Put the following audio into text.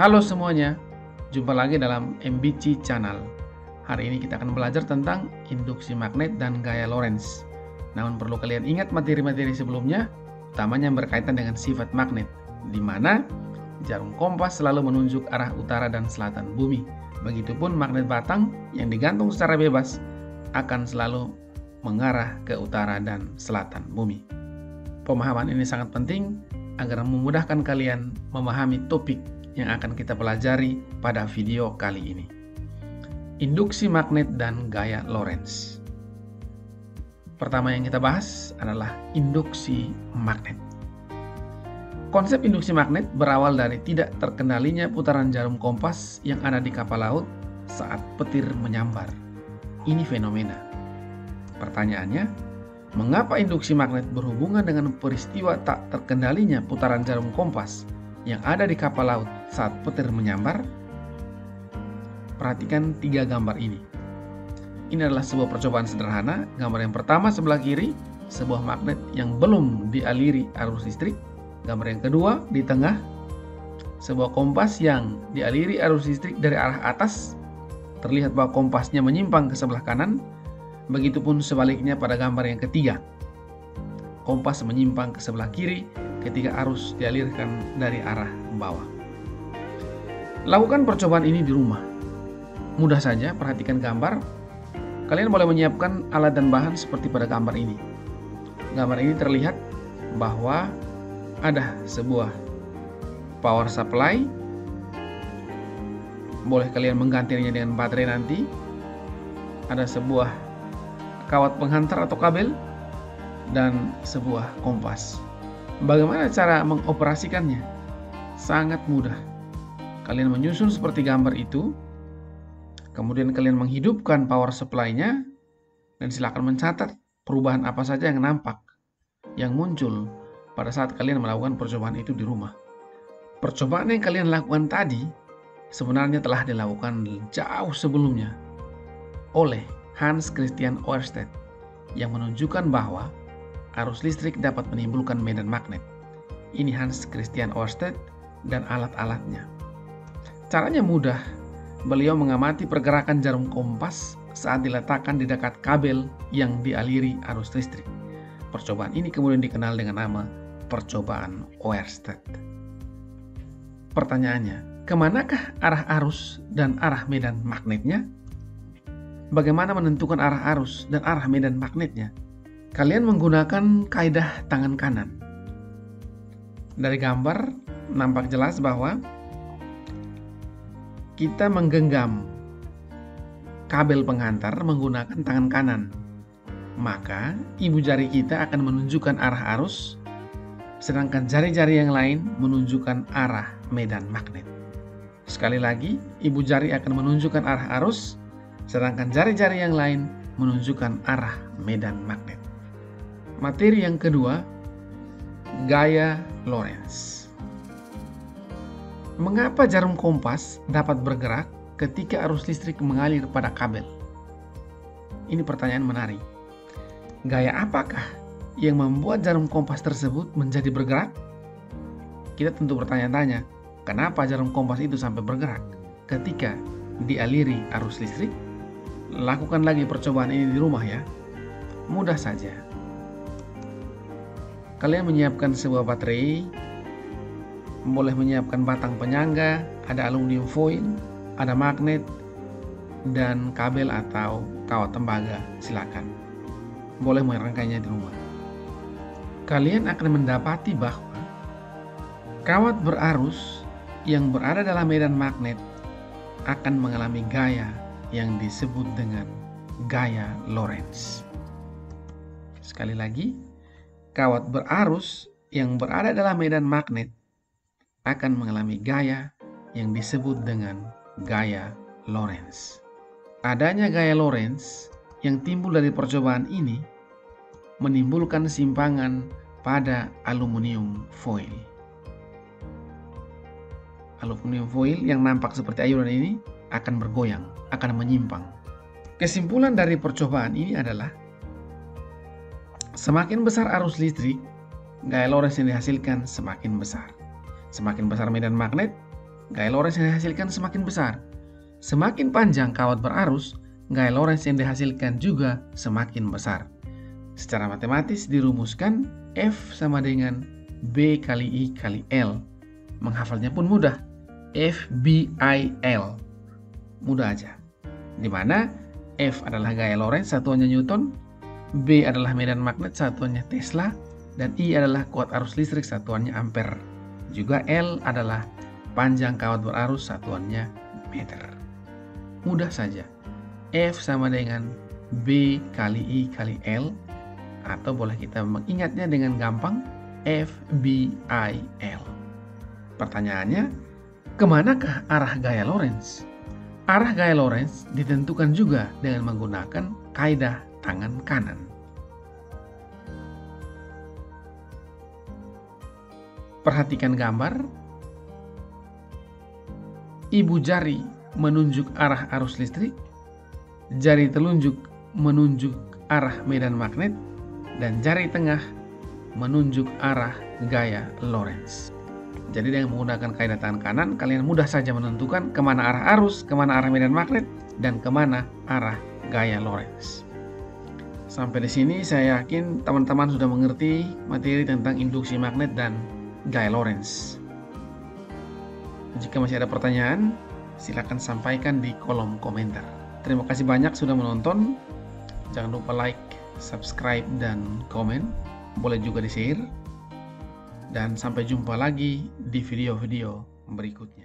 Halo semuanya, jumpa lagi dalam MBC Channel. Hari ini kita akan belajar tentang induksi magnet dan gaya Lorentz. Namun perlu kalian ingat materi-materi sebelumnya, utamanya yang berkaitan dengan sifat magnet, di mana jarum kompas selalu menunjuk arah utara dan selatan bumi. Begitupun magnet batang yang digantung secara bebas akan selalu mengarah ke utara dan selatan bumi. Pemahaman ini sangat penting agar memudahkan kalian memahami topik yang akan kita pelajari pada video kali ini. Induksi magnet dan gaya Lorentz. Pertama yang kita bahas adalah induksi magnet. Konsep induksi magnet berawal dari tidak terkendalinya putaran jarum kompas yang ada di kapal laut saat petir menyambar. Ini fenomena. Pertanyaannya, mengapa induksi magnet berhubungan dengan peristiwa tak terkendalinya putaran jarum kompas yang ada di kapal laut saat petir menyambar? Perhatikan 3 gambar ini. Ini adalah sebuah percobaan sederhana. Gambar yang pertama sebelah kiri, sebuah magnet yang belum dialiri arus listrik. Gambar yang kedua di tengah, sebuah kompas yang dialiri arus listrik dari arah atas. Terlihat bahwa kompasnya menyimpang ke sebelah kanan. Begitupun sebaliknya pada gambar yang ketiga. Kompas menyimpang ke sebelah kiri ketika arus dialirkan dari arah bawah. Lakukan percobaan ini di rumah. Mudah saja, perhatikan gambar. Kalian boleh menyiapkan alat dan bahan seperti pada gambar ini. Gambar ini terlihat bahwa ada sebuah power supply. Boleh kalian menggantinya dengan baterai nanti. Ada sebuah kawat penghantar atau kabel dan sebuah kompas. Bagaimana cara mengoperasikannya? Sangat mudah. Kalian menyusun seperti gambar itu, kemudian kalian menghidupkan power supply-nya, dan silakan mencatat perubahan apa saja yang nampak, yang muncul pada saat kalian melakukan percobaan itu di rumah. Percobaan yang kalian lakukan tadi sebenarnya telah dilakukan jauh sebelumnya oleh Hans Christian Ørsted yang menunjukkan bahwa arus listrik dapat menimbulkan medan magnet. Ini Hans Christian Ørsted dan alat-alatnya. Caranya mudah. Beliau mengamati pergerakan jarum kompas saat diletakkan di dekat kabel yang dialiri arus listrik. Percobaan ini kemudian dikenal dengan nama percobaan Ørsted. Pertanyaannya, kemanakah arah arus dan arah medan magnetnya? Bagaimana menentukan arah arus dan arah medan magnetnya? Kalian menggunakan kaidah tangan kanan. Dari gambar nampak jelas bahwa kita menggenggam kabel penghantar menggunakan tangan kanan. Maka ibu jari kita akan menunjukkan arah arus, sedangkan jari-jari yang lain menunjukkan arah medan magnet. Sekali lagi, ibu jari akan menunjukkan arah arus, sedangkan jari-jari yang lain menunjukkan arah medan magnet. Materi yang kedua, gaya Lorentz. Mengapa jarum kompas dapat bergerak ketika arus listrik mengalir pada kabel? Ini pertanyaan menarik. Gaya apakah yang membuat jarum kompas tersebut menjadi bergerak? Kita tentu bertanya-tanya, kenapa jarum kompas itu sampai bergerak ketika dialiri arus listrik? Lakukan lagi percobaan ini di rumah ya. Mudah saja. Kalian menyiapkan sebuah baterai, boleh menyiapkan batang penyangga, ada aluminium foil, ada magnet, dan kabel atau kawat tembaga. Silakan. Boleh merangkainya di rumah. Kalian akan mendapati bahwa kawat berarus yang berada dalam medan magnet akan mengalami gaya yang disebut dengan gaya Lorentz. Sekali lagi, kawat berarus yang berada dalam medan magnet akan mengalami gaya yang disebut dengan gaya Lorentz. Adanya gaya Lorentz yang timbul dari percobaan ini menimbulkan simpangan pada aluminium foil. Aluminium foil yang nampak seperti ayunan ini akan bergoyang, akan menyimpang. Kesimpulan dari percobaan ini adalah semakin besar arus listrik, gaya Lorentz yang dihasilkan semakin besar. Semakin besar medan magnet, gaya Lorentz yang dihasilkan semakin besar. Semakin panjang kawat berarus, gaya Lorentz yang dihasilkan juga semakin besar. Secara matematis dirumuskan F sama dengan B kali I kali L. Menghafalnya pun mudah. F B I L. Mudah aja. Di mana F adalah gaya Lorentz, satuannya Newton, B adalah medan magnet, satuannya Tesla, dan I adalah kuat arus listrik, satuannya ampere. Juga L adalah panjang kawat berarus, satuannya meter. Mudah saja. F sama dengan B kali I kali L, atau boleh kita mengingatnya dengan gampang F B I L. Pertanyaannya, kemanakah arah gaya Lorentz? Arah gaya Lorentz ditentukan juga dengan menggunakan kaidah tangan kanan. Perhatikan gambar. Ibu jari menunjuk arah arus listrik, jari telunjuk menunjuk arah medan magnet, dan jari tengah menunjuk arah gaya Lorentz. Jadi dengan menggunakan kaidah tangan kanan, kalian mudah saja menentukan kemana arah arus, kemana arah medan magnet, dan kemana arah gaya Lorentz. Sampai di sini saya yakin teman-teman sudah mengerti materi tentang induksi magnet dan gaya Lorentz. Jika masih ada pertanyaan, silakan sampaikan di kolom komentar. Terima kasih banyak sudah menonton. Jangan lupa like, subscribe, dan komen. Boleh juga di-share. Dan sampai jumpa lagi di video-video berikutnya.